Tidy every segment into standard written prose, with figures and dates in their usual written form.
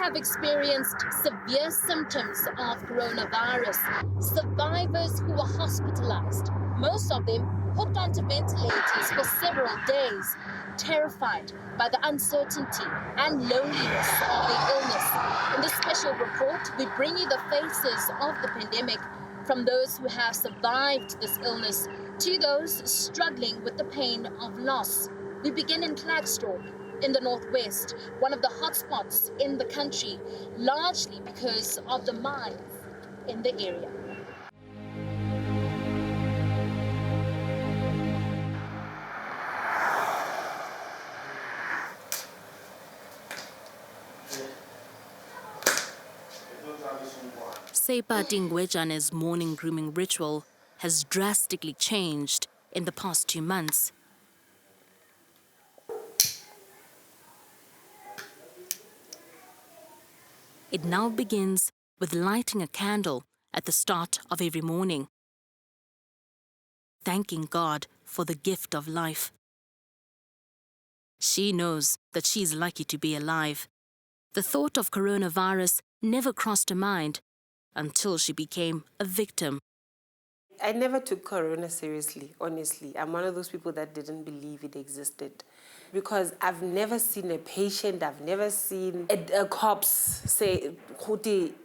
have experienced severe symptoms of coronavirus. Survivors who were hospitalized, most of them hooked onto ventilators for several days, terrified by the uncertainty and loneliness of the illness. In this special report, we bring you the faces of the pandemic, from those who have survived this illness to those struggling with the pain of loss. We begin in Klerksdorp in the northwest, one of the hotspots in the country, largely because of the mines in the area. Seipati Ngwejane's morning grooming ritual has drastically changed in the past 2 months. It now begins with lighting a candle at the start of every morning, thanking God for the gift of life. She knows that she's lucky to be alive. The thought of coronavirus never crossed her mind until she became a victim. I never took corona seriously, honestly. I'm one of those people that didn't believe it existed. Because I've never seen a patient, I've never seen a cops say,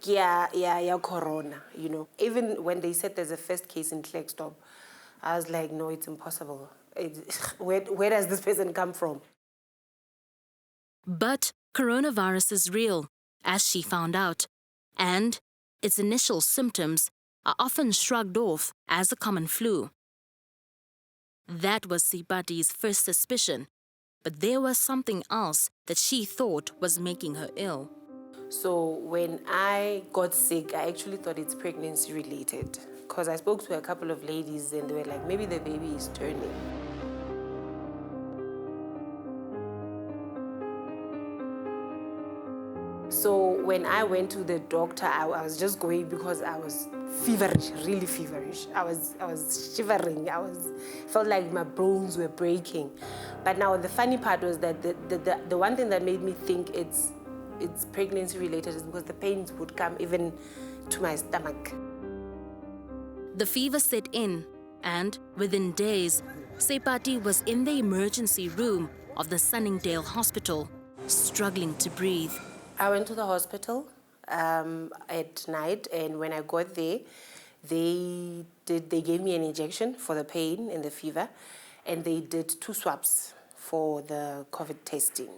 yeah, corona, you know. Even when they said there's a first case in Klerksdorp, I was like, no, it's impossible. Where does this person come from? But coronavirus is real, as she found out, and its initial symptoms are often shrugged off as a common flu. That was Seipati's first suspicion, but there was something else that she thought was making her ill. So when I got sick, I actually thought it's pregnancy related, because I spoke to a couple of ladies and they were like, maybe the baby is turning. So when I went to the doctor, I was just going because I was feverish, really feverish. I was shivering. Felt like my bones were breaking. But now the funny part was that the one thing that made me think it's pregnancy related is because the pains would come even to my stomach. The fever set in, and within days, Seipati was in the emergency room of the Sunningdale Hospital, struggling to breathe. I went to the hospital at night, and when I got there, they gave me an injection for the pain and the fever, and they did 2 swabs for the COVID testing.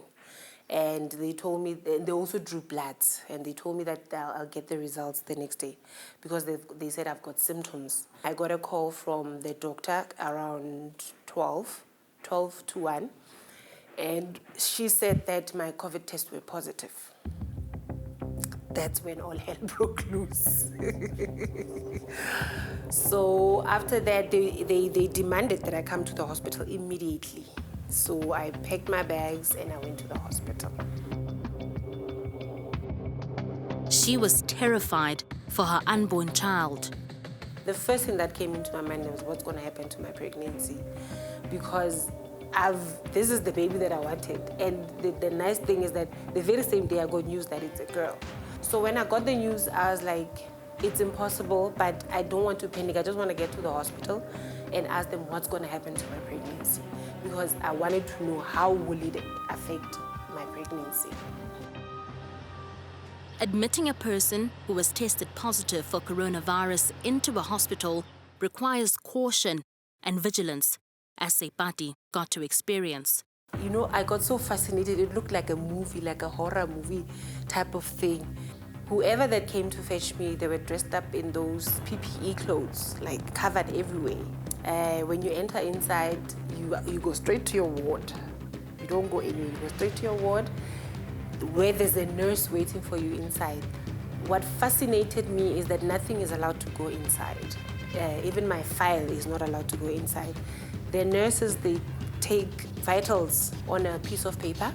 And they told me, they also drew blood, and they told me that I'll get the results the next day because they said I've got symptoms. I got a call from the doctor around 12 to 1, and she said that my COVID tests were positive. That's when all hell broke loose. So after that, they demanded that I come to the hospital immediately. So I packed my bags and I went to the hospital. She was terrified for her unborn child. The first thing that came into my mind was what's going to happen to my pregnancy, because this is the baby that I wanted. And the nice thing is that the very same day I got news that it's a girl. So when I got the news, I was like, it's impossible, but I don't want to panic. I just want to get to the hospital and ask them what's going to happen to my pregnancy, because I wanted to know how will it affect my pregnancy. Admitting a person who was tested positive for coronavirus into a hospital requires caution and vigilance, as Seipati got to experience. You know, I got so fascinated. It looked like a movie, like a horror movie type of thing. Whoever that came to fetch me, they were dressed up in those PPE clothes, like covered everywhere. When you enter inside, you go straight to your ward. You don't go anywhere, you go straight to your ward, where there's a nurse waiting for you inside. What fascinated me is that nothing is allowed to go inside. Even my file is not allowed to go inside. The nurses, they take vitals on a piece of paper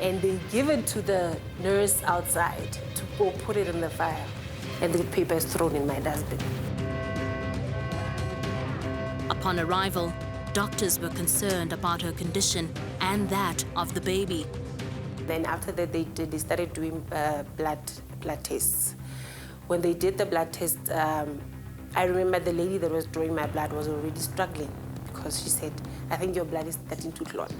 and they give it to the nurse outside to go put it in the file. And the paper is thrown in my dustbin. Upon arrival, doctors were concerned about her condition and that of the baby. Then after that, they started doing blood tests. When they did the blood test, I remember the lady that was drawing my blood was already struggling because she said, "I think your blood is starting to clot."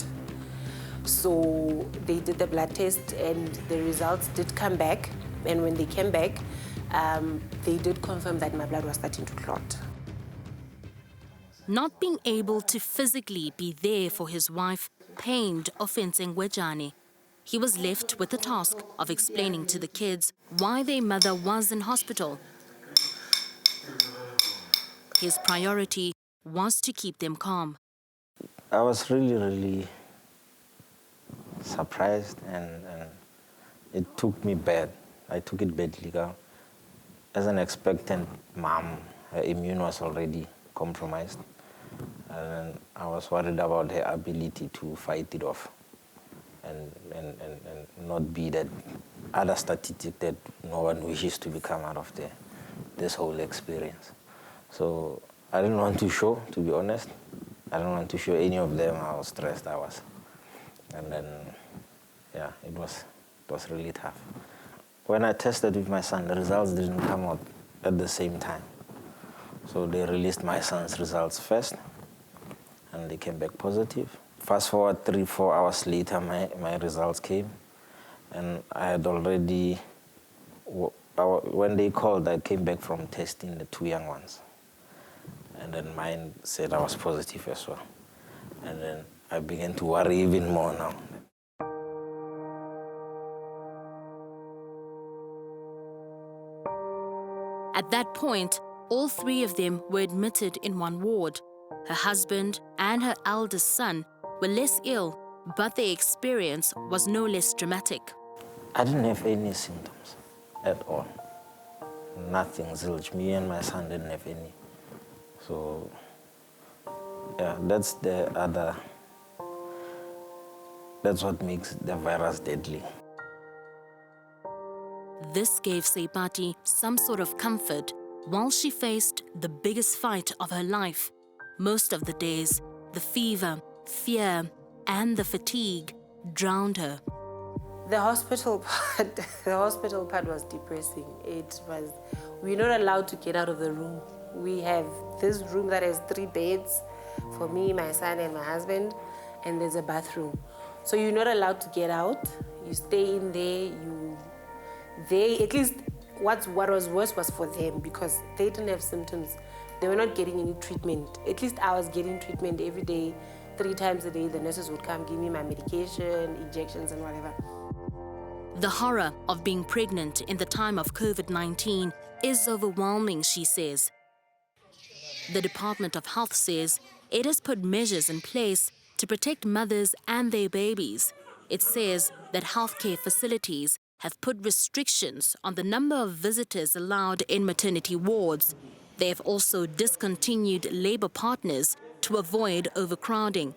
So they did the blood test and the results did come back. And when they came back, they did confirm that my blood was starting to clot. Not being able to physically be there for his wife pained Ofenseng Wejane. He was left with the task of explaining to the kids why their mother was in hospital. His priority was to keep them calm. I was really surprised and it took me bad. I took it badly. As an expectant mom, her immune was already compromised. And I was worried about her ability to fight it off and not be that other statistic that no one wishes to become out of this whole experience. So I didn't want to show, to be honest. I didn't want to show any of them how stressed I was. And then, yeah, it was really tough. When I tested with my son, the results didn't come out at the same time. So they released my son's results first, and they came back positive. Fast forward 3-4 hours later, my results came, and I had already, when they called, I came back from testing the 2 young ones. And then mine said I was positive as well. And then I began to worry even more now. At that point, all 3 of them were admitted in one ward. Her husband and her eldest son were less ill, but their experience was no less dramatic. I didn't have any symptoms at all. Nothing, zilch. Me and my son didn't have any. So, yeah, that's what makes the virus deadly. This gave Seipati some sort of comfort while she faced the biggest fight of her life. Most of the days, the fever, fear, and the fatigue drowned her. The hospital part was depressing. We're not allowed to get out of the room. We have this room that has 3 beds for me, my son, and my husband, and there's a bathroom. So you're not allowed to get out. You stay in there. At least what was worse was for them because they didn't have symptoms. They were not getting any treatment. At least I was getting treatment every day, 3 times a day. The nurses would come give me my medication, injections, and whatever. The horror of being pregnant in the time of COVID-19 is overwhelming, she says. The Department of Health says it has put measures in place to protect mothers and their babies. It says that healthcare facilities have put restrictions on the number of visitors allowed in maternity wards. They have also discontinued labor partners to avoid overcrowding.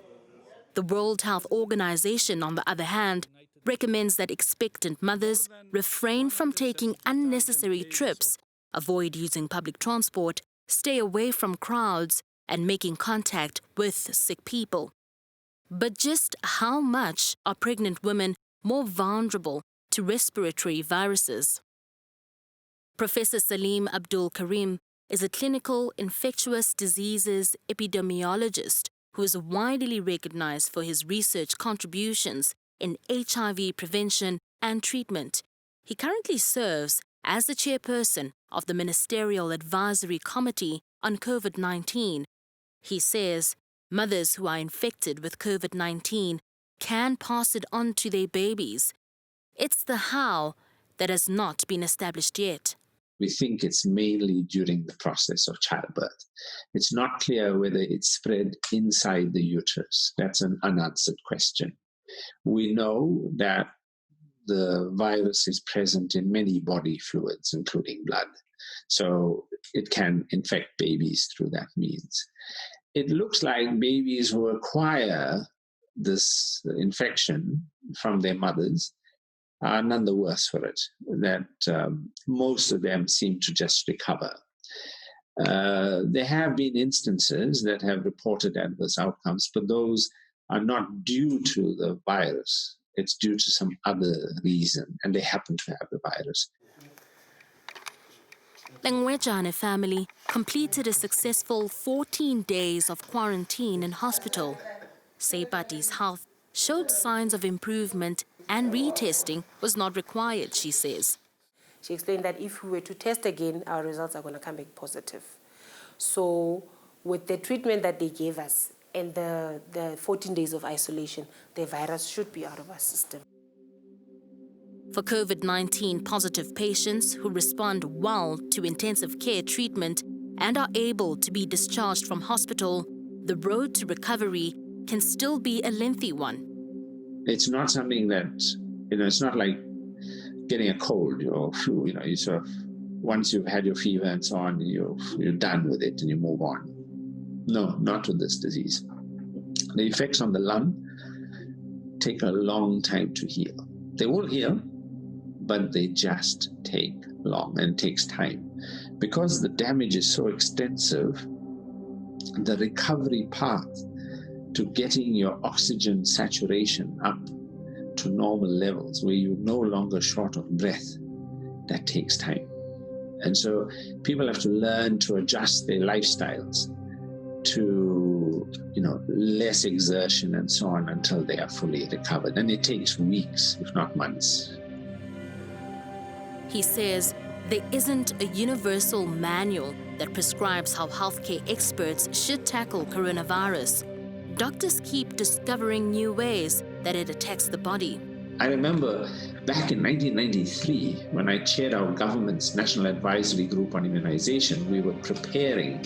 The World Health Organization, on the other hand, recommends that expectant mothers refrain from taking unnecessary trips, avoid using public transport, stay away from crowds, and making contact with sick people. But just how much are pregnant women more vulnerable to respiratory viruses? Professor Salim Abdul Karim is a clinical infectious diseases epidemiologist who is widely recognized for his research contributions in HIV prevention and treatment. He currently serves as the chairperson of the Ministerial Advisory Committee on COVID-19. He says mothers who are infected with COVID-19 can pass it on to their babies. It's the how that has not been established yet. We think it's mainly during the process of childbirth. It's not clear whether it's spread inside the uterus. That's an unanswered question. We know that the virus is present in many body fluids, including blood. So it can infect babies through that means. It looks like babies who acquire this infection from their mothers are none the worse for it, that most of them seem to just recover. There have been instances that have reported adverse outcomes, but those are not due to the virus. it's due to some other reason, and they happen to have the virus. Lengweja and her family completed a successful 14 days of quarantine in hospital. Seipati's health showed signs of improvement and retesting was not required, she says. She explained that if we were to test again, our results are going to come back positive. So with the treatment that they gave us and the 14 days of isolation, the virus should be out of our system. For COVID-19 positive patients who respond well to intensive care treatment and are able to be discharged from hospital, the road to recovery can still be a lengthy one. It's not something that, it's not like getting a cold or flu. You sort of, once you've had your fever and so on, you're done with it and you move on. No, not with this disease. The effects on the lung take a long time to heal. They will heal, but they just take long and takes time. Because the damage is so extensive, the recovery path to getting your oxygen saturation up to normal levels where you're no longer short of breath, that takes time. And so people have to learn to adjust their lifestyles to, less exertion and so on until they are fully recovered. And it takes weeks, if not months. He says there isn't a universal manual that prescribes how healthcare experts should tackle coronavirus. Doctors keep discovering new ways that it attacks the body. I remember back in 1993, when I chaired our government's National Advisory Group on Immunization, we were preparing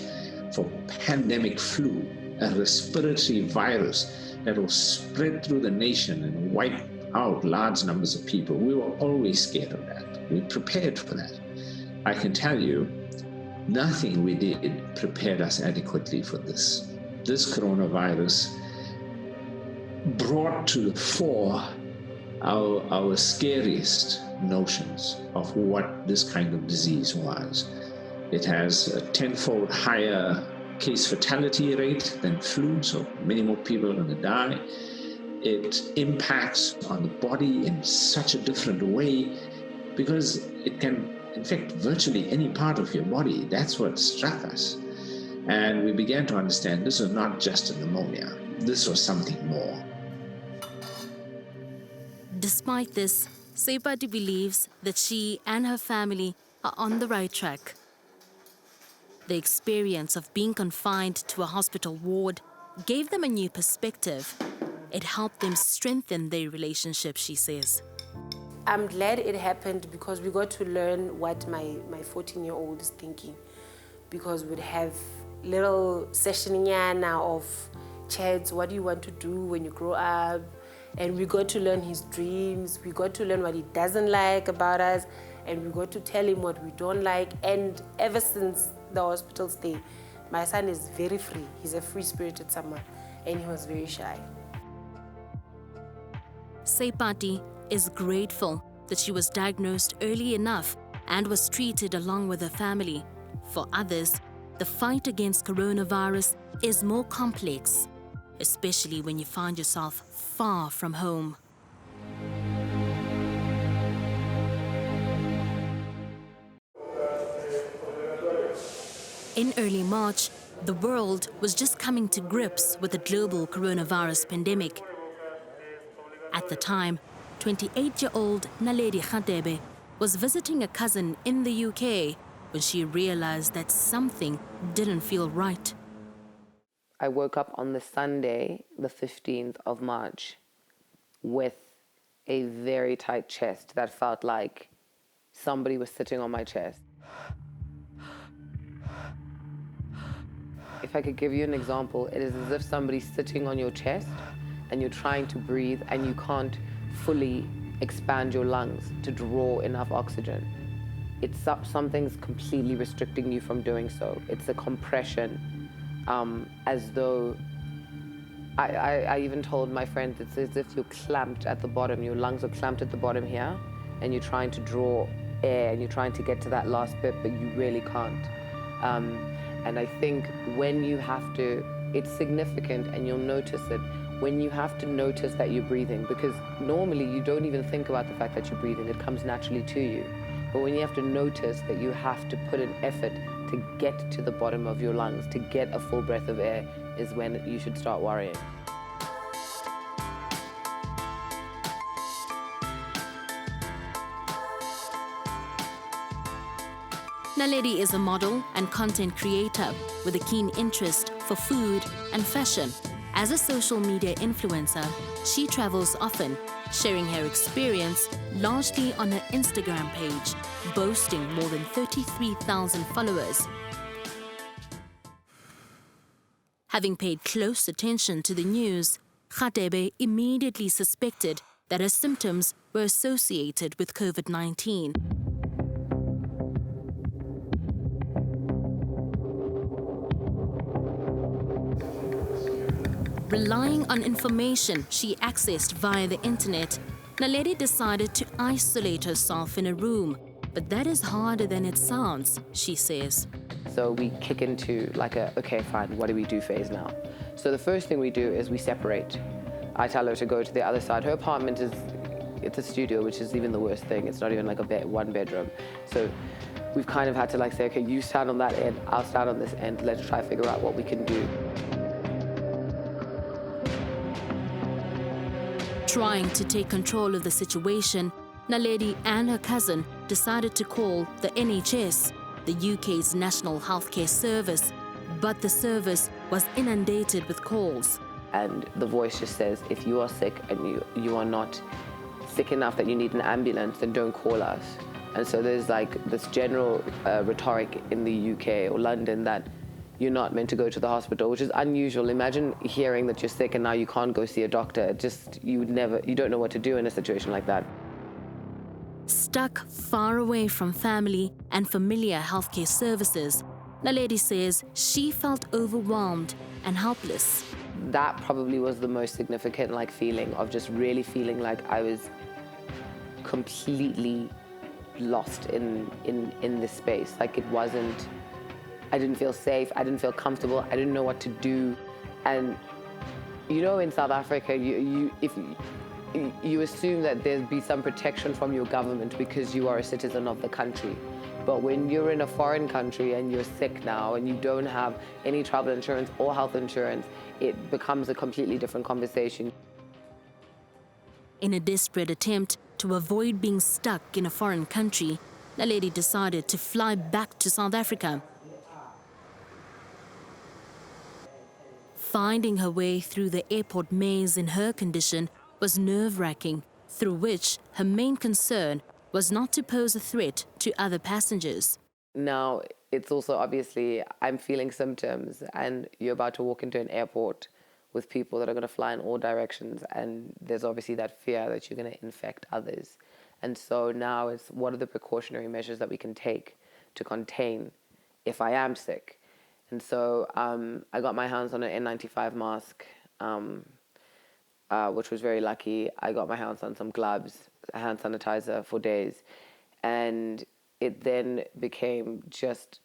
for pandemic flu, a respiratory virus that will spread through the nation and wipe out large numbers of people. We were always scared of that. We prepared for that. I can tell you, nothing we did prepared us adequately for this. This coronavirus brought to the fore our scariest notions of what this kind of disease was. It has a 10-fold higher case fatality rate than flu, so many more people are going to die. It impacts on the body in such a different way because it can infect virtually any part of your body. That's what struck us. And we began to understand this was not just a pneumonia. This was something more. Despite this, Seipati believes that she and her family are on the right track. The experience of being confined to a hospital ward gave them a new perspective. It helped them strengthen their relationship, she says. I'm glad it happened because we got to learn what my 14-year-old is thinking, because we'd have little session of chats, what do you want to do when you grow up? And we got to learn his dreams, we got to learn what he doesn't like about us, and we got to tell him what we don't like. And ever since the hospital stay, my son is very free. He's a free-spirited someone, and he was very shy. Seipati is grateful that she was diagnosed early enough and was treated along with her family. For others, the fight against coronavirus is more complex, especially when you find yourself far from home. In early March, the world was just coming to grips with the global coronavirus pandemic. At the time, 28-year-old Naledi Khatebe was visiting a cousin in the UK when she realized that something didn't feel right. I woke up on the Sunday, the 15th of March, with a very tight chest that felt like somebody was sitting on my chest. If I could give you an example, it is as if somebody's sitting on your chest and you're trying to breathe and you can't fully expand your lungs to draw enough oxygen. It's something's completely restricting you from doing so. It's a compression, as though, I even told my friends, it's as if you're clamped at the bottom. Your lungs are clamped at the bottom here, and you're trying to draw air, and you're trying to get to that last bit, but you really can't. And I think when you have to it's significant, and you'll notice it when you have to notice that you're breathing, because normally you don't even think about the fact that you're breathing. It comes naturally to you. But when you have to notice that you have to put an effort to get to the bottom of your lungs, to get a full breath of air, is when you should start worrying. Naledi is a model and content creator with a keen interest for food and fashion. As a social media influencer, she travels often, sharing her experience largely on her Instagram page, boasting more than 33,000 followers. Having paid close attention to the news, Gumede immediately suspected that her symptoms were associated with COVID-19. Relying on information she accessed via the internet, Naledi decided to isolate herself in a room. But that is harder than it sounds, she says. So we kick into like okay, fine, what do we do phase now? So the first thing we do is we separate. I tell her to go to the other side. Her apartment it's a studio, which is even the worst thing. It's not even like a one bedroom. So we've kind of had to like say, okay, you stand on that end, I'll stand on this end. Let's try to figure out what we can do. Trying to take control of the situation, Naledi and her cousin decided to call the NHS, the UK's National Healthcare Service, but the service was inundated with calls. And the voice just says, if you are sick and you are not sick enough that you need an ambulance, then don't call us. And so there's like this general rhetoric in the UK or London that you're not meant to go to the hospital, which is unusual. Imagine hearing that you're sick and now you can't go see a doctor. You don't know what to do in a situation like that. Stuck far away from family and familiar healthcare services, Naledi says she felt overwhelmed and helpless. That probably was the most significant feeling of just really feeling like I was completely lost in this space. Like I didn't feel safe, I didn't feel comfortable, I didn't know what to do. And in South Africa, if you assume that there'd be some protection from your government because you are a citizen of the country. But when you're in a foreign country and you're sick now and you don't have any travel insurance or health insurance, it becomes a completely different conversation. In a desperate attempt to avoid being stuck in a foreign country, Naledi decided to fly back to South Africa. Finding her way through the airport maze in her condition was nerve-wracking, through which her main concern was not to pose a threat to other passengers. Now, it's also obviously, I'm feeling symptoms and you're about to walk into an airport with people that are going to fly in all directions, and there's obviously that fear that you're going to infect others. And so now it's what are the precautionary measures that we can take to contain if I am sick? And so I got my hands on an N95 mask, which was very lucky. I got my hands on some gloves, hand sanitizer for days. And it then became just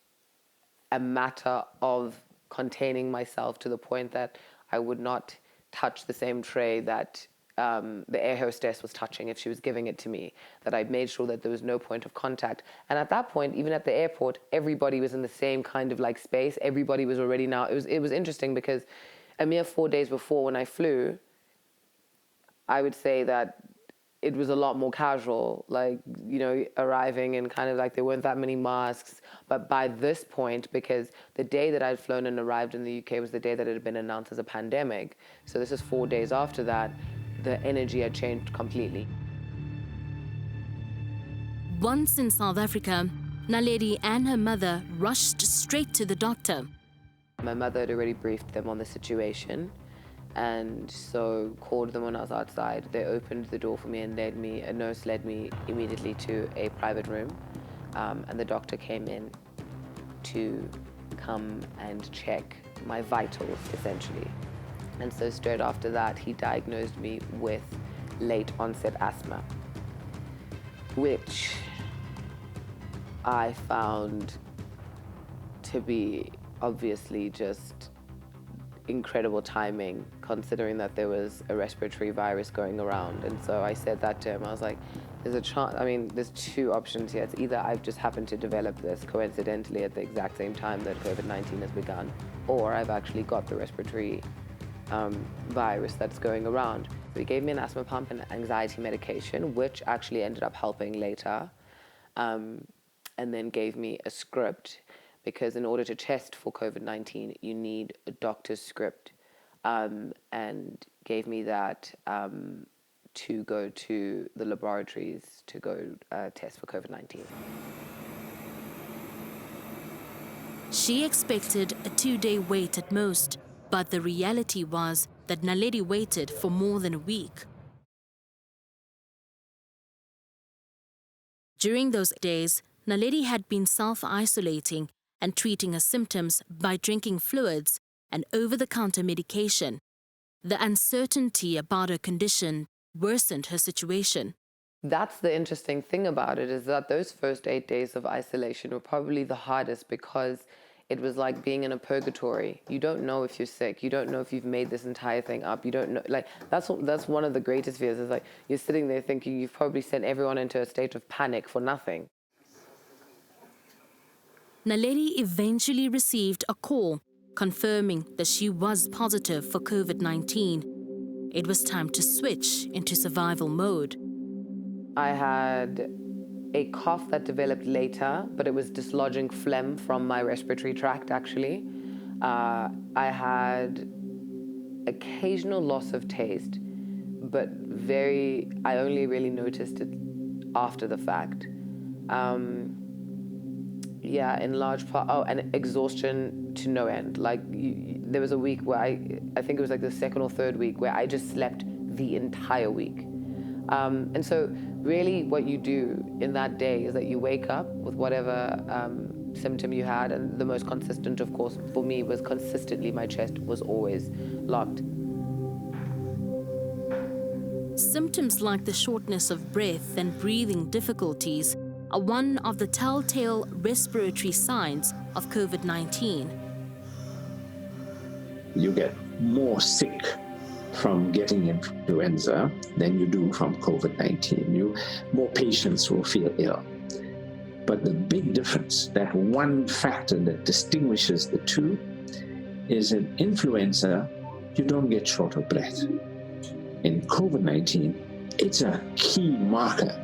a matter of containing myself to the point that I would not touch the same tray that the air hostess was touching if she was giving it to me, that I made sure that there was no point of contact. And at that point, even at the airport, everybody was in the same kind of space. Everybody was already now. It was interesting because a mere 4 days before when I flew, I would say that it was a lot more casual, arriving and there weren't that many masks. But by this point, because the day that I'd flown and arrived in the UK was the day that it had been announced as a pandemic, so this is 4 days after that, the energy had changed completely. Once in South Africa, Naledi and her mother rushed straight to the doctor. My mother had already briefed them on the situation, and so called them when I was outside. They opened the door for me and a nurse led me immediately to a private room, and the doctor came in to come and check my vitals, essentially. And so straight after that, he diagnosed me with late onset asthma, which I found to be obviously just incredible timing, considering that there was a respiratory virus going around. And so I said that to him. I was like, there's a chance, I mean, there's two options here. It's either I've just happened to develop this coincidentally at the exact same time that COVID-19 has begun, or I've actually got the respiratory virus that's going around. So he gave me an asthma pump and anxiety medication, which actually ended up helping later, and then gave me a script, because in order to test for COVID-19, you need a doctor's script, and gave me that to go to the laboratories to go test for COVID-19. She expected a 2-day wait at most, but the reality was that Naledi waited for more than a week. During those days, Naledi had been self-isolating and treating her symptoms by drinking fluids and over-the-counter medication. The uncertainty about her condition worsened her situation. That's the interesting thing about it, is that those first 8 days of isolation were probably the hardest, because it was like being in a purgatory. You don't know if you're sick. You don't know if you've made this entire thing up. You don't know, like, that's one of the greatest fears, is like, you're sitting there thinking you've probably sent everyone into a state of panic for nothing. Naledi eventually received a call confirming that she was positive for COVID-19. It was time to switch into survival mode. I had a cough that developed later, but it was dislodging phlegm from my respiratory tract, actually. I had occasional loss of taste, but I only really noticed it after the fact. Yeah, in large part, and exhaustion to no end. Like, there was a week where I think it was like the second or third week, where I just slept the entire week. And so really what you do in that day is that you wake up with whatever symptom you had, and the most consistent, of course, for me was consistently my chest was always locked. Symptoms like the shortness of breath and breathing difficulties are one of the telltale respiratory signs of COVID-19. You get more sick from getting influenza than you do from COVID-19. More patients will feel ill. But the big difference, that one factor that distinguishes the two, is in influenza, you don't get short of breath. In COVID-19, it's a key marker.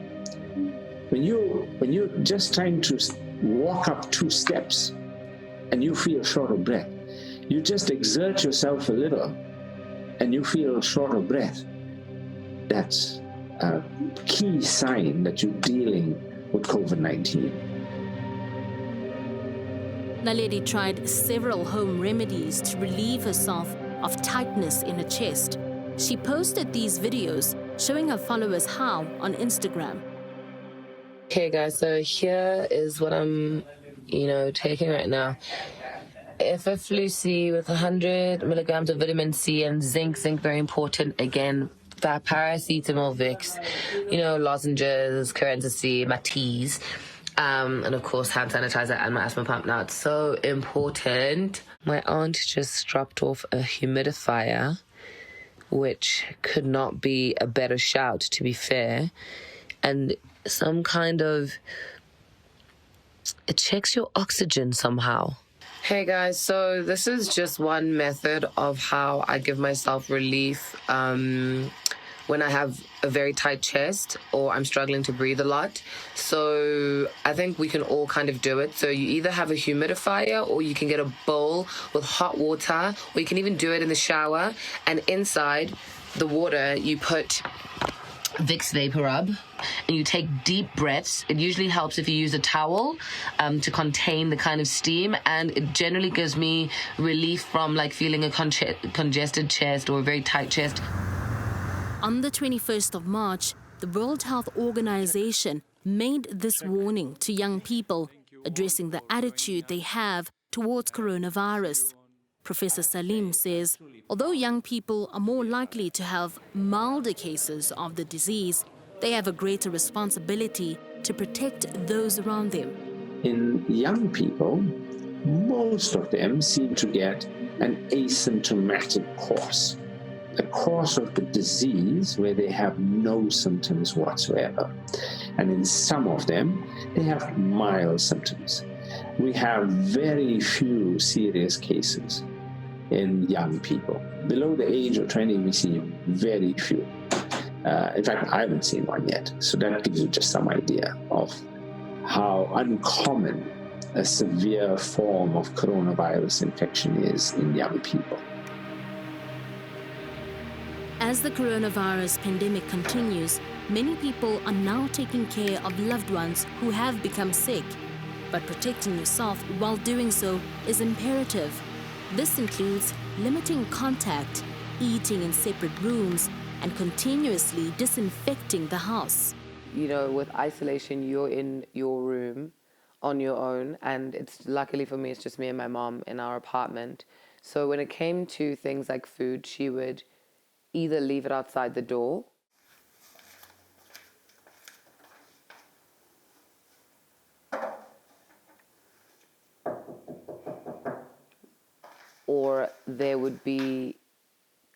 When you're just trying to walk up 2 steps and you feel short of breath, you just exert yourself a little and you feel short of breath. That's a key sign that you're dealing with COVID-19. Naledi tried several home remedies to relieve herself of tightness in her chest. She posted these videos showing her followers how on Instagram. Okay guys, so here is what I'm, taking right now. FFLucy with 100 milligrams of vitamin C and zinc very important. Again, paracetamol, Vicks, lozenges, Corenza C, my teas, and of course hand sanitizer and my asthma pump. Now it's so important. My aunt just dropped off a humidifier, which could not be a better shout, to be fair, and some kind of, it checks your oxygen somehow. Hey guys, so this is just one method of how I give myself relief when I have a very tight chest or I'm struggling to breathe a lot. So I think we can all kind of do it. So you either have a humidifier, or you can get a bowl with hot water, or you can even do it in the shower, and inside the water you put Vicks Vapor Rub, and you take deep breaths. It usually helps if you use a towel to contain the kind of steam, and it generally gives me relief from like feeling a congested chest or a very tight chest. On the 21st of March, the World Health Organization made this warning to young people, addressing the attitude they have towards coronavirus. Professor Salim says, although young people are more likely to have milder cases of the disease, they have a greater responsibility to protect those around them. In young people, most of them seem to get an asymptomatic course, a course of the disease where they have no symptoms whatsoever. And in some of them, they have mild symptoms. We have very few serious cases in young people. Below the age of 20, we see very few. In fact, I haven't seen one yet. So that gives you just some idea of how uncommon a severe form of coronavirus infection is in young people. As the coronavirus pandemic continues, many people are now taking care of loved ones who have become sick. But protecting yourself while doing so is imperative. This includes limiting contact, eating in separate rooms, and continuously disinfecting the house. You know, with isolation, you're in your room on your own, and it's luckily for me, it's just me and my mom in our apartment. So when it came to things like food, she would either leave it outside the door or there would be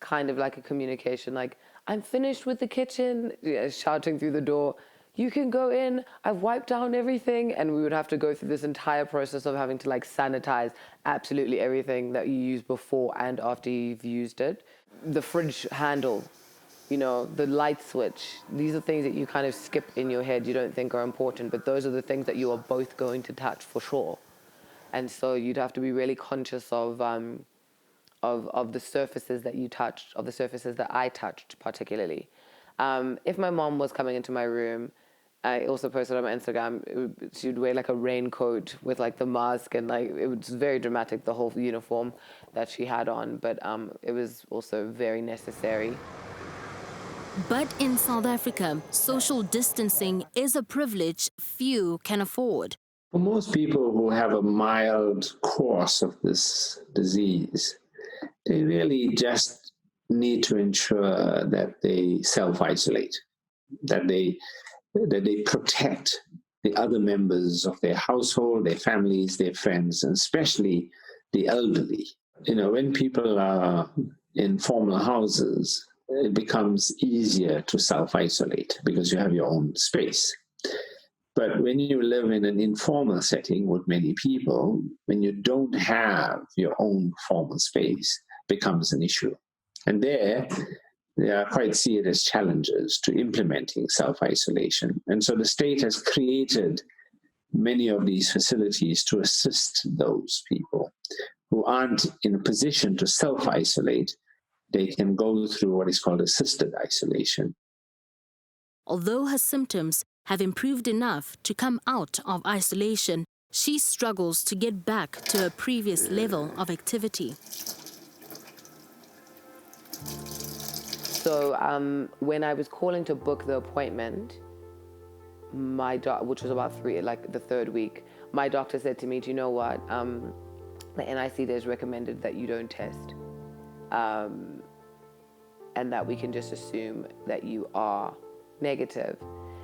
kind of like a communication, like, I'm finished with the kitchen, shouting through the door, you can go in, I've wiped down everything. And we would have to go through this entire process of having to like sanitize absolutely everything that you use before and after you've used it. The fridge handle, you know, the light switch, these are things that you kind of skip in your head, you don't think are important, but those are the things that you are both going to touch for sure. And so you'd have to be really conscious of the surfaces that you touched, of the surfaces that I touched particularly. If my mom was coming into my room, I also posted on my Instagram, she would wear like a raincoat with like the mask, and like it was very dramatic, the whole uniform that she had on, but it was also very necessary. But in South Africa, social distancing is a privilege few can afford. For most people who have a mild course of this disease, they really just need to ensure that they self-isolate, that they protect the other members of their household, their families, their friends, and especially the elderly. You know, when people are in formal houses, it becomes easier to self-isolate because you have your own space. But when you live in an informal setting with many people, when you don't have your own formal space, becomes an issue. And there are quite serious challenges to implementing self-isolation. And so the state has created many of these facilities to assist those people who aren't in a position to self-isolate. They can go through what is called assisted isolation. Although her symptoms have improved enough to come out of isolation, she struggles to get back to her previous level of activity. So when I was calling to book the appointment, which was about the third week, my doctor said to me, do you know what? The NICD has recommended that you don't test. And that we can just assume that you are negative.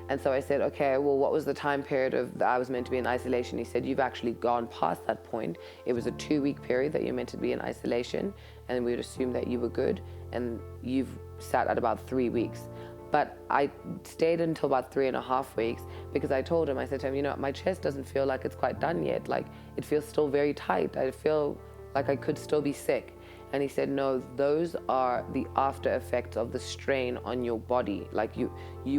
And so I said, okay, well, what was the time period that I was meant to be in isolation? He said, you've actually gone past that point. It was a 2-week period that you're meant to be in isolation, and we would assume that you were good, and you've sat at about 3 weeks. But I stayed until about 3.5 weeks because I told him, I said to him, you know, my chest doesn't feel like it's quite done yet. Like, it feels still very tight. I feel like I could still be sick. And he said, no, those are the after effects of the strain on your body. Like you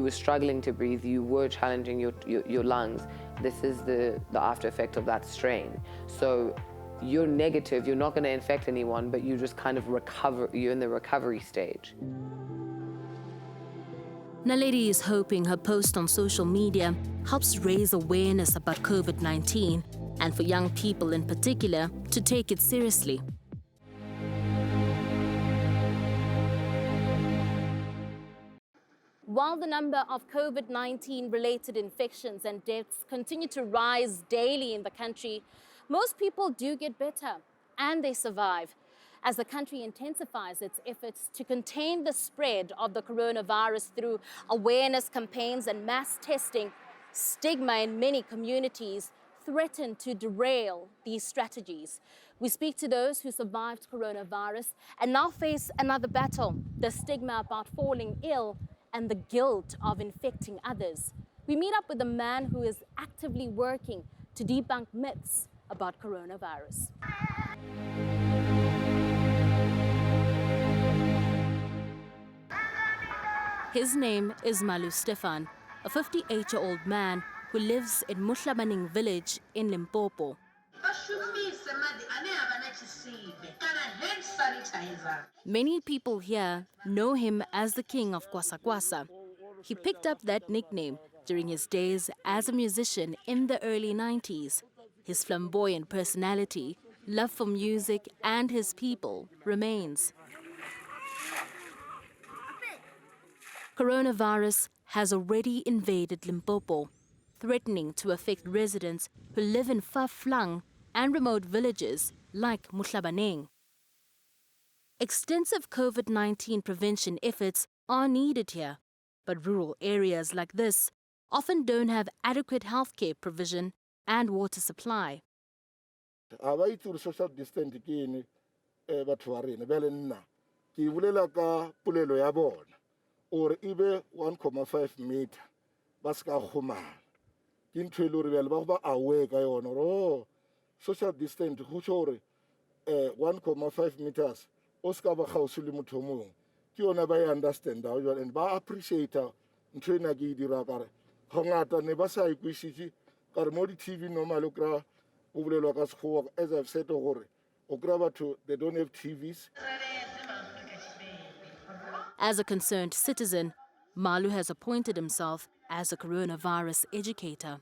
were struggling to breathe, you were challenging your lungs. This is the after effect of that strain. So you're negative, you're not gonna infect anyone, but you just kind of recover, you're in the recovery stage. Naledi is hoping her post on social media helps raise awareness about COVID-19 and for young people in particular to take it seriously. While the number of COVID-19 related infections and deaths continue to rise daily in the country, most people do get better and they survive. As the country intensifies its efforts to contain the spread of the coronavirus through awareness campaigns and mass testing, stigma in many communities threaten to derail these strategies. We speak to those who survived coronavirus and now face another battle, the stigma about falling ill and the guilt of infecting others. We meet up with a man who is actively working to debunk myths about coronavirus. His name is Malu Stefan, a 58-year-old man who lives in Muhlabaning village in Limpopo. Many people here know him as the king of Kwasa Kwasa. He picked up that nickname during his days as a musician in the early 90s. His flamboyant personality, love for music and his people remains. Coronavirus has already invaded Limpopo, threatening to affect residents who live in far-flung and remote villages like Muhlabaneng. Extensive COVID-19 prevention efforts are needed here, but rural areas like this often don't have adequate healthcare provision and water supply. Social distancing batho ba rena bele nna ke bulela ka polelo ya bona or ibe 1.5 meter ba ska khomana ke ntwe le re bele ba go ba aware ka yona ro social distance go tshore 1.5 meters o ska ba gausu le motho mongwe ke yona ba understand and ba appreciate ntwe na ke dira kare go ngata ne ba sa ikwishitse kare mo di TV normal o kra o bulelwa ka sekgowa as I've said gore o kra batho they don't have TVs. As a concerned citizen, Malu has appointed himself as a coronavirus educator.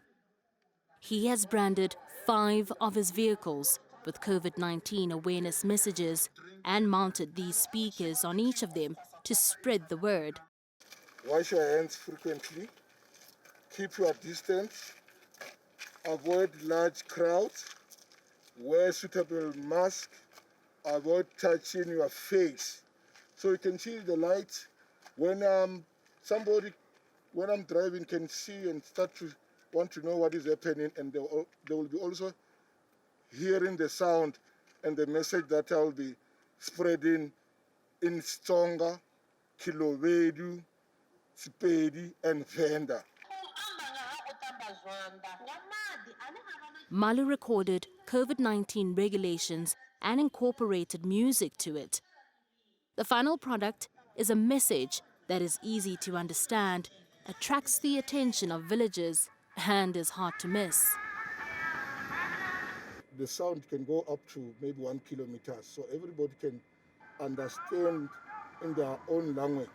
He has branded 5 of his vehicles with COVID-19 awareness messages and mounted these speakers on each of them to spread the word. Wash your hands frequently, keep your distance, avoid large crowds, wear suitable mask, avoid touching your face. So you can see the lights. When somebody, when I'm driving, can see and start to want to know what is happening, and they will be also hearing the sound and the message that I will be spreading in Stonga, Kilovedu, Sepedi, and Venda. Malu recorded COVID-19 regulations and incorporated music to it. The final product is a message that is easy to understand, attracts the attention of villagers, and is hard to miss. The sound can go up to maybe 1 kilometer, so everybody can understand in their own language.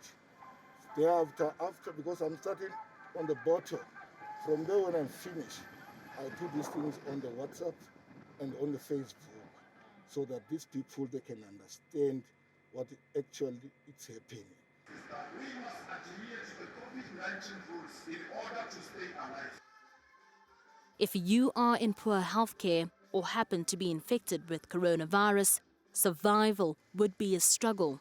Thereafter, because I'm starting on the bottom, from there when I'm finished, I put these things on the WhatsApp and on the Facebook, so that these people, they can understand what actually is happening. We must adhere to the COVID-19 rules in order to stay alive. If you are in poor healthcare or happen to be infected with coronavirus, survival would be a struggle.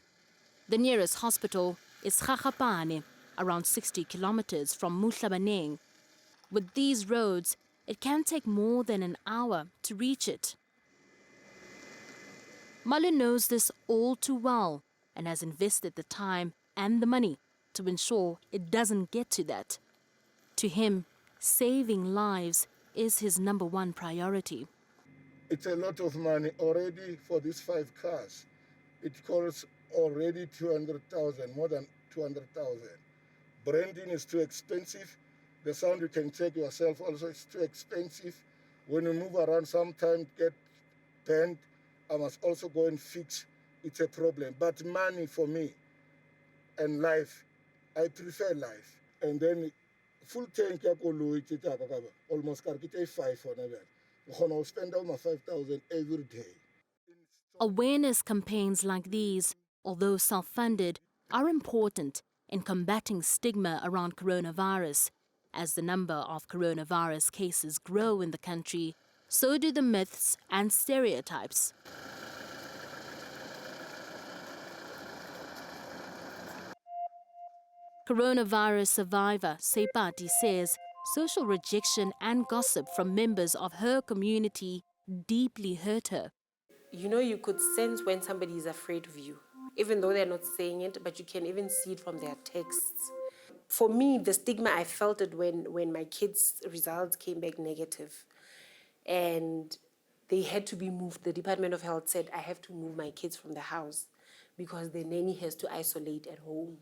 The nearest hospital is Gagapane, around 60 kilometers from Muhlabaneng. With these roads, it can take more than an hour to reach it. Malu knows this all too well and has invested the time and the money to ensure it doesn't get to that. To him, saving lives is his #1 priority. It's a lot of money already for these 5 cars. It costs already 200,000, more than 200,000. Branding is too expensive. The sound you can check yourself also is too expensive. When you move around, sometimes get bent. I must also go and fix. It's a problem. But money for me and life, I prefer life. And then full tank almost 5 on that. I spend almost 5,000 every day. Awareness campaigns like these, although self-funded, are important in combating stigma around coronavirus. As the number of coronavirus cases grow in the country, so do the myths and stereotypes. Coronavirus survivor Sepati says social rejection and gossip from members of her community deeply hurt her. You know, you could sense when somebody is afraid of you, even though they're not saying it, but you can even see it from their texts. For me, the stigma, I felt it when my kids' results came back negative. And they had to be moved. The Department of Health said, I have to move my kids from the house because the nanny has to isolate at home.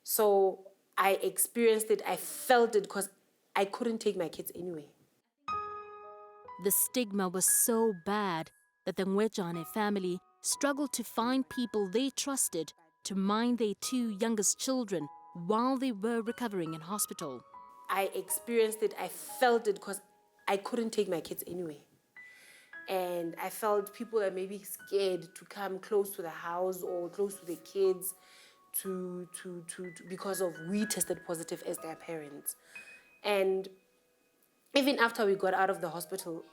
So I experienced it, I felt it because I couldn't take my kids anyway. The stigma was so bad that the Ngwejane family struggled to find people they trusted to mind their two youngest children while they were recovering in hospital. I experienced it, I felt it because I couldn't take my kids anyway. And I felt people are maybe scared to come close to the house or close to the kids because of we tested positive as their parents. And even after we got out of the hospital,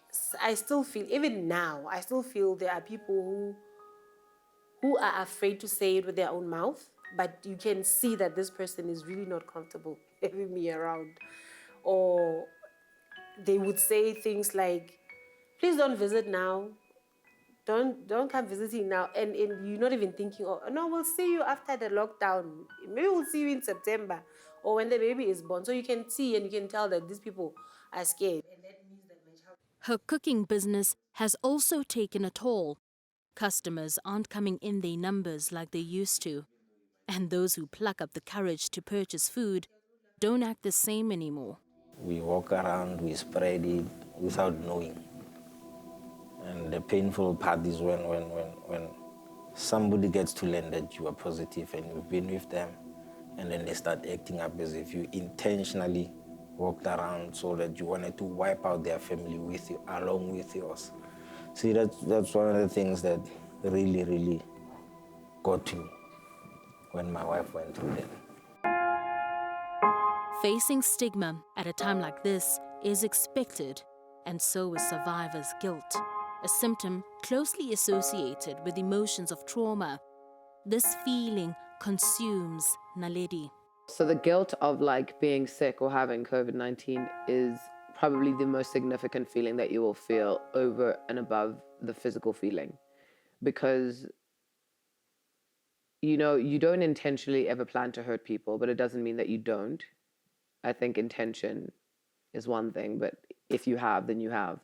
I still feel, even now, I still feel there are people who are afraid to say it with their own mouth, but you can see that this person is really not comfortable having me around. Or they would say things like, please don't visit now. Don't come visiting now. And you're not even thinking, oh, no, we'll see you after the lockdown. Maybe we'll see you in September or when the baby is born. So you can see and you can tell that these people are scared. Her cooking business has also taken a toll. Customers aren't coming in their numbers like they used to. And those who pluck up the courage to purchase food don't act the same anymore. We walk around, we spread it without knowing. And the painful part is when somebody gets to learn that you are positive and you've been with them, and then they start acting up as if you intentionally walked around so that you wanted to wipe out their family with you, along with yours. See, that's one of the things that really, really got to me when my wife went through that. Facing stigma at a time like this is expected, and so is survivor's guilt, a symptom closely associated with emotions of trauma. This feeling consumes Naledi. So the guilt of like being sick or having COVID-19 is probably the most significant feeling that you will feel over and above the physical feeling. Because, you know, you don't intentionally ever plan to hurt people, but it doesn't mean that you don't. I think intention is one thing, but if you have, then you have.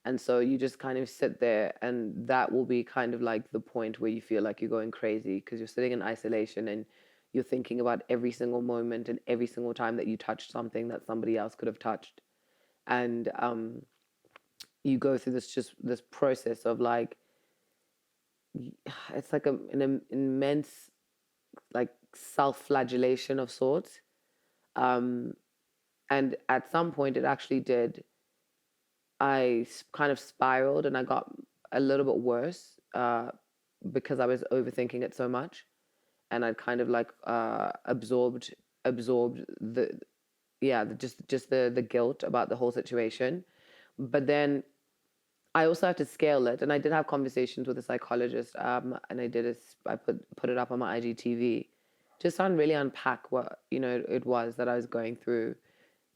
And so you just kind of sit there, and that will be kind of like the point where you feel like you're going crazy because you're sitting in isolation and you're thinking about every single moment and every single time that you touched something that somebody else could have touched. And you go through this process of like, it's like an immense like self-flagellation of sorts. And at some point it actually did. I kind of spiraled and I got a little bit worse because I was overthinking it so much, and I'd kind of like absorbed the guilt about the whole situation. But then I also had to scale it, and I did have conversations with a psychologist, and I put it up on my IGTV, just to really unpack what it was that I was going through.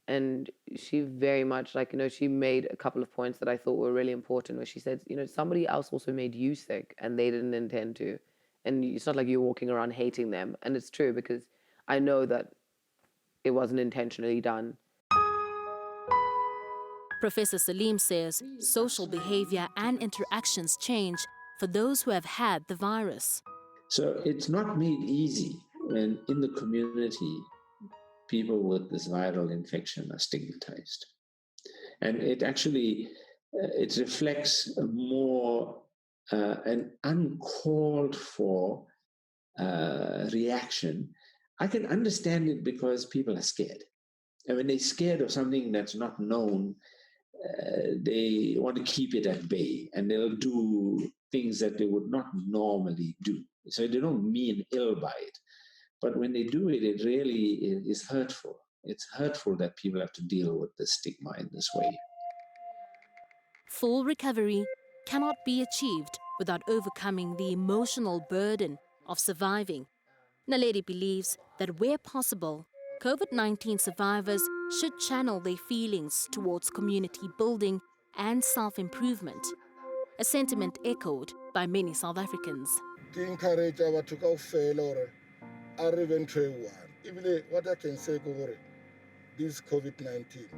And she very much she made a couple of points that I thought were really important, where she said, somebody else also made you sick and they didn't intend to. And it's not like you're walking around hating them. And it's true, because I know that it wasn't intentionally done. Professor Salim says social behavior and interactions change for those who have had the virus. So it's not made easy when in the community people with this viral infection are stigmatized. And it actually, it reflects more an uncalled for reaction. I can understand it because people are scared. And when they're scared of something that's not known, they want to keep it at bay, and they'll do things that they would not normally do. So they don't mean ill by it. But when they do it, it really is hurtful. It's hurtful that people have to deal with the stigma in this way. Full recovery cannot be achieved without overcoming the emotional burden of surviving. Naledi believes that where possible, COVID-19 survivors should channel their feelings towards community building and self-improvement. a sentiment echoed by many South Africans. Ke encourage batho kaofela hore a re be ntho e one. Ebile what I can say ke hore this COVID-19,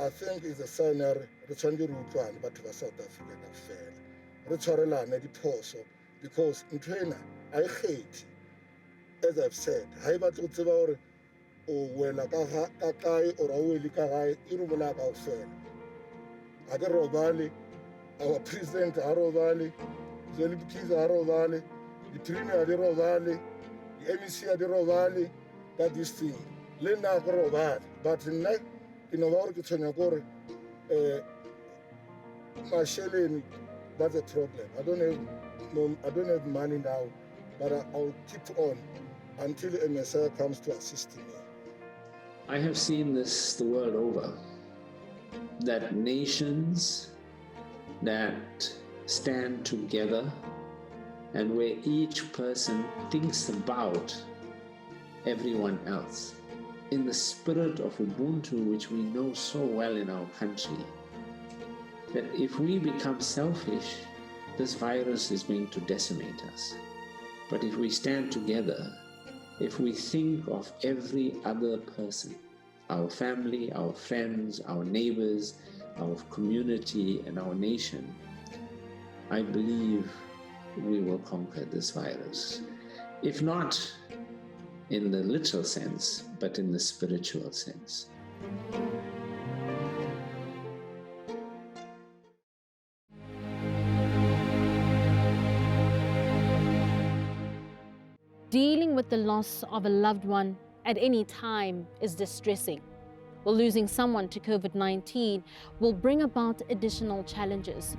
I think is a sign ya re tshwanetse re utlwane batho ba South Africa kaofela. Re tshwarelane diphoso because ntho ena ha e kgethe. As I've said, ha e batle go tseba hore o wela ka kae or a wele ka gae e re bola kaofela. Ha ke robale, our president ha robale, Zweli Mkhize ha robale, the premier ha di robale, the MEC ha di robale ka this thing. Le nna ha ke robale, but nna ke no ba hore ke tshwenya kore masheleni, that's a problem. I don't have money now, but I'll keep on until a Messiah comes to assist me. I have seen this the world over, that nations that stand together and where each person thinks about everyone else in the spirit of Ubuntu, which we know so well in our country, that if we become selfish, this virus is going to decimate us. But if we stand together, if we think of every other person, our family, our friends, our neighbors, our community, and our nation, I believe we will conquer this virus. If not in the literal sense, but in the spiritual sense. Dealing with the loss of a loved one at any time is distressing. Well, losing someone to COVID-19 will bring about additional challenges.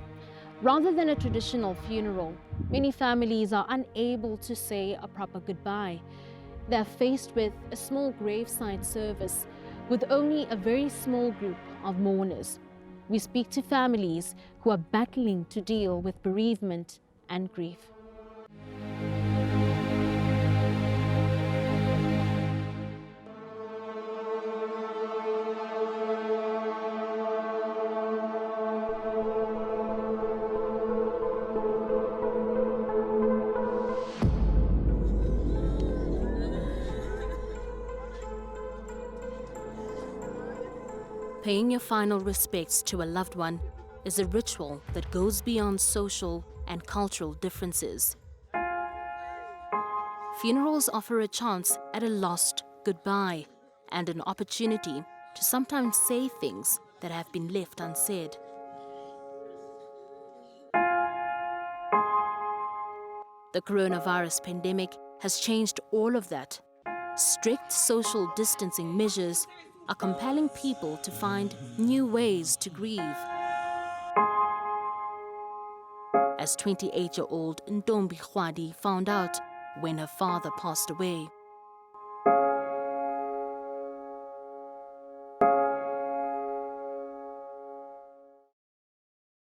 Rather than a traditional funeral, many families are unable to say a proper goodbye. They're faced with a small graveside service with only a very small group of mourners. We speak to families who are battling to deal with bereavement and grief. Paying your final respects to a loved one is a ritual that goes beyond social and cultural differences. Funerals offer a chance at a lost goodbye and an opportunity to sometimes say things that have been left unsaid. The coronavirus pandemic has changed all of that. Strict social distancing measures are compelling people to find new ways to grieve. As 28-year-old Ntombi Khwadi found out when her father passed away.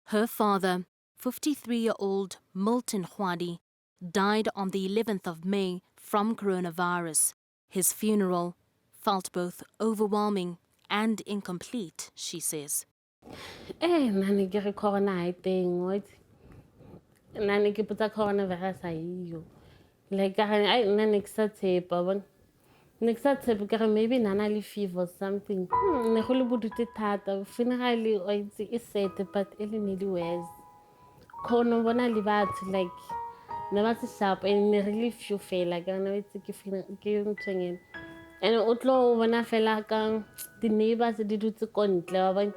Her father, 53-year-old Milton Khwadi, died on the 11th of May from coronavirus. His funeral felt both overwhelming and incomplete, she says. Nani ke re corona ha teng what? Nani ke putsa coronavirus ha iyo. Like I nani ke sa tshepa bon. Ne ke sa tshepa ke re maybe nana le fever or something. Ne go le bodute thata. Funerally o itse e set but e le nedi worse. Kono bona le batho like ne ba se sharp and ne really few fela ke na itse ke ntshengeng. And utlo bona fela ka the neighbors di dutse kontle ba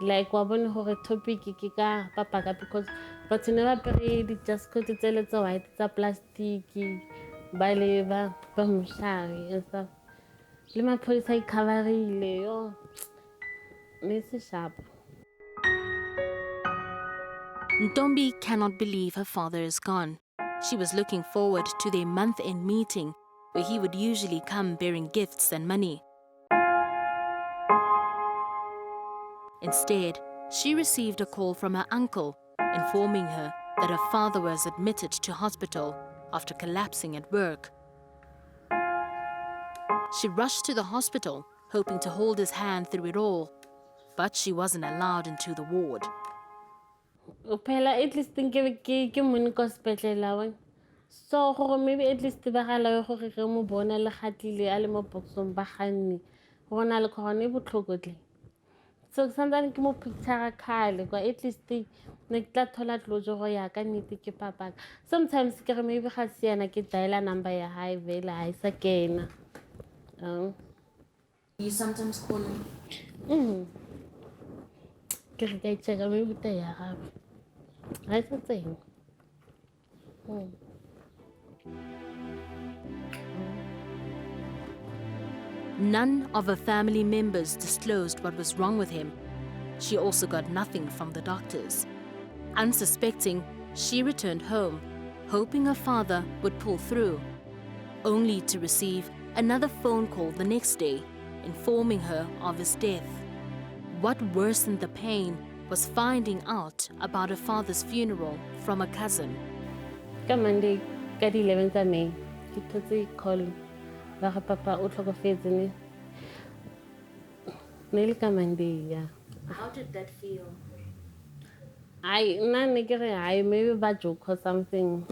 like wa bona hore topic ke ka papaka because but never pay di just go to tell it's white tsa plastic ba le ba mshari and stuff le ma police I coverile yo ne se sharp. Ntombi cannot believe her father is gone. She was looking forward to their month-end meeting where he would usually come bearing gifts and money. Instead, she received a call from her uncle informing her that her father was admitted to hospital after collapsing at work. She rushed to the hospital, hoping to hold his hand through it all, but she wasn't allowed into the ward. Phela at least ke money ko sepetlele wa. So gore maybe at least ba gala gore re mo bona le gatlile a le mo boxong ba ganne. Gona le corona e botlhokotle. So sometimes ke mo picture khale go at least ne tla thola tlojo go ya ka nnete ke papa. Sometimes ke re maybe ga siana ke dial number ya high vela ha isa kena. You sometimes call him? Ke re ka check maybe ta ya gabe. Ha isa tseng. None of her family members disclosed what was wrong with him. She also got nothing from the doctors. Unsuspecting, she returned home, hoping her father would pull through, only to receive another phone call the next day, informing her of his death. What worsened the pain was finding out about her father's funeral from a cousin. Ka Monday, ka di 11th of May, ke thotse call ba ga papa o tlhokofetse ne. Ne le ka Monday, yeah. How did that feel? I maybe ba joke or something.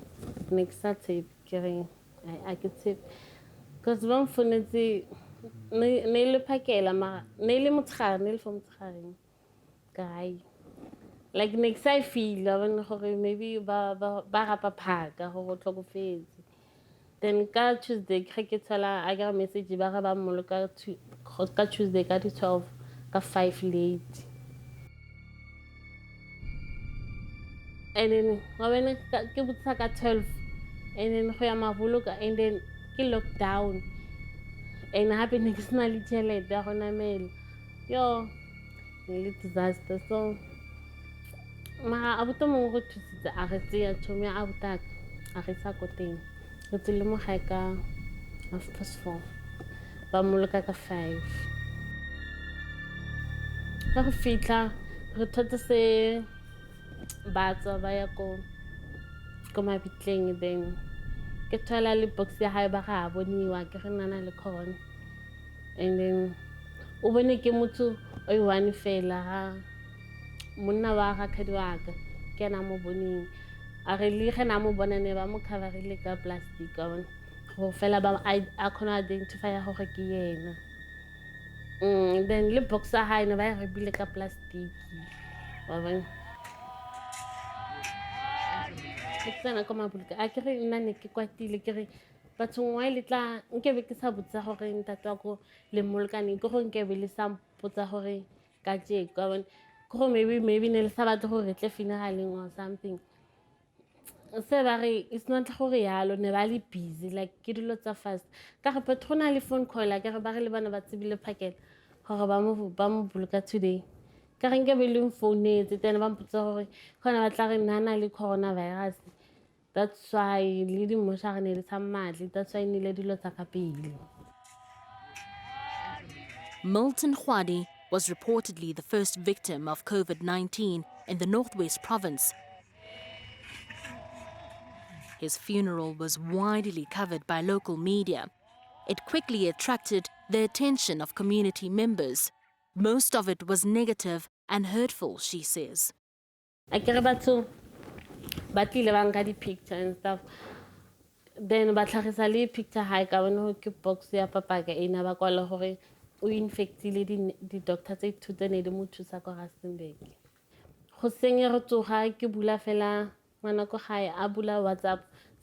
Next tape, I could say, because one phone is ne le pakela ma ne le motshare ne le for motshare guy. Like next I feel when maybe ba rapa phaka go tlhokofetse. Then ka Tuesday ke tsala I got a message ba ga ba moloka ka Tuesday ka 12 ka 5 late. And then when ke botsa ka 12 and then go ya maboloka and then ke lockdown and happen next na le tšhelete ya go namela yo ne disaster. So mara abuto mongwe go thusitse a re tseya thomi a butaka a re sa ko teng re tsile mo gae ka 4:30 ba moloka ka 5 ka go fitla re thotse se batso ba ya ko mabitleng. Then ke thola le box ya hae ba ga boniwa ke re nana le corona and then o bone ke motho o one fela ha monna wa ga khadi wa ka ke na mo boning a re le ge na mo bona ne ba mo coverile ka plastic go fela ba a khona identify gore ke yena. Then le box ya hae ne ba re bile ka plastic wa bona. Tsena ka maboloka a ke re nna ne ke kwatile ke re batho ngwa le tla nkebe ke sa botsa gore ntatwa ko le molkane ke go nkebe le sa botsa gore ka je ka bona go maybe ne le sa batla gore tle funeraleng or something. Se ba re it's not gore yalo ne ba le busy like ke dilo tsa fast ka re patrona le phone call ke re ba re le bana ba tsebile phakela gore ba mo boloka today. Ka re nkebe le phone etse tena ba mpotsa gore khona ba tla re nana le coronavirus. That's why lady moshagane le samadli. That's why nile dilo tsa ka pele. Milton Khwadi was reportedly the first victim of COVID-19 in the Northwest Province. His funeral was widely covered by local media. It quickly attracted the attention of community members. Most of it was negative and hurtful, she says. I care about too. But le banga di picture and stuff. Then ba tlhagisa le picture ha ka bona ke box ya papa ka ena ba kwala gore o infectile di doctor tse thuta ne di mo thusa ko Rustenburg. Go senya re tsoga ke bula fela ngwana ko gae a bula WhatsApp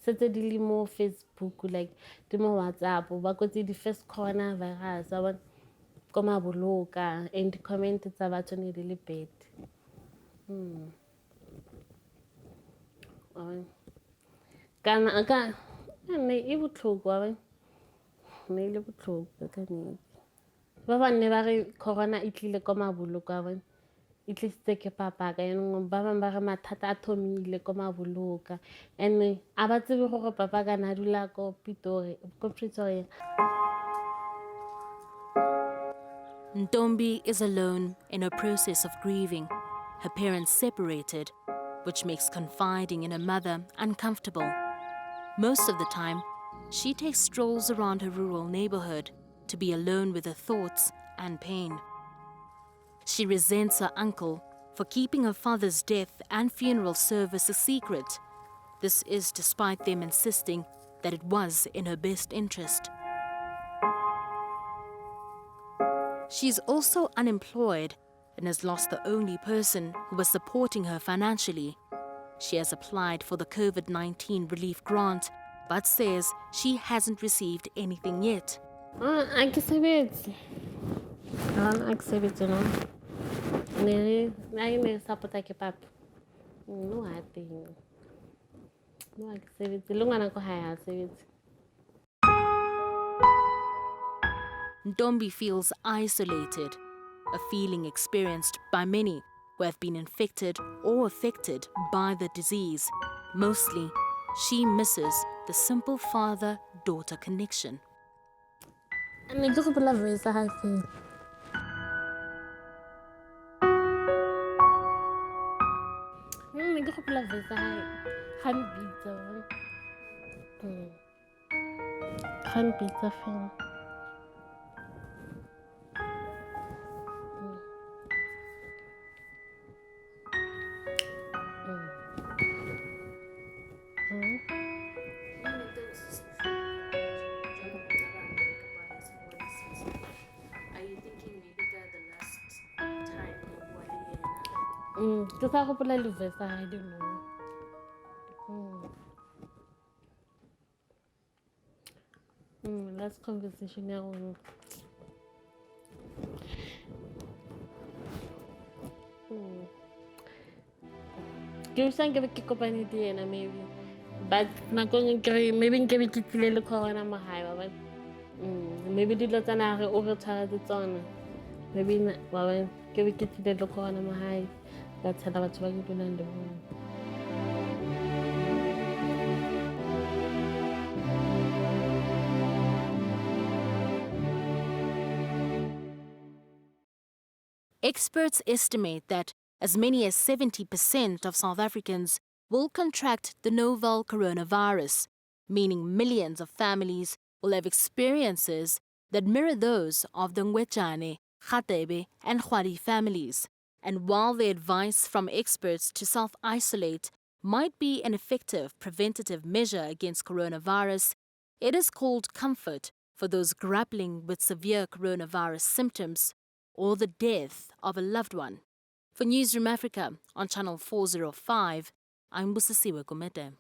setse di le mo Facebook like di mo WhatsApp ba kotse di first coronavirus ba ko maboloka and comment tsa batho ne di le bad. Kana ka ne e botlhoko ne le botlhoko ka ne ba bane ba re corona e tlile ko maboloka ba e tlile ke papa ka eno ba bang ba re mathata a thomile ko maboloka and a ba tsebe gore papa ka na dula ko Pretoria. Ntombi is alone in her process of grieving. Her parents separated, which makes confiding in her mother uncomfortable. Most of the time, she takes strolls around her rural neighborhood to be alone with her thoughts and pain. She resents her uncle for keeping her father's death and funeral service a secret. This is despite them insisting that it was in her best interest. She is also unemployed and has lost the only person who was supporting her financially. She has applied for the COVID-19 relief grant, but says she hasn't received anything yet. Akisebetsi. Akisebetsi no. Ne sapota ke papa. No hati. No akisebetsi. Lungana ko haya akisebetsi. Ndombi feels isolated, a feeling experienced by many who have been infected or affected by the disease. Mostly, she misses the simple father-daughter connection. Ne ke gopola voice ha fe. Ne ke gopola voice ha han pizza. Han pizza film. Because I hope I lose this, I don't know. Last conversation now. Give some give a kick up any day and maybe. But not going to maybe give it to little corner my high. Maybe the lot and I overcharge the ton. Maybe well, give it to little corner my high. That's how much we're doing in the room. Experts estimate that as many as 70% of South Africans will contract the novel coronavirus, meaning millions of families will have experiences that mirror those of the Ngwechane, Khatebe, and Khwari families. And while the advice from experts to self-isolate might be an effective preventative measure against coronavirus, it is called comfort for those grappling with severe coronavirus symptoms or the death of a loved one. For Newzroom Afrika on Channel 405, I'm Busisiwe Gumede.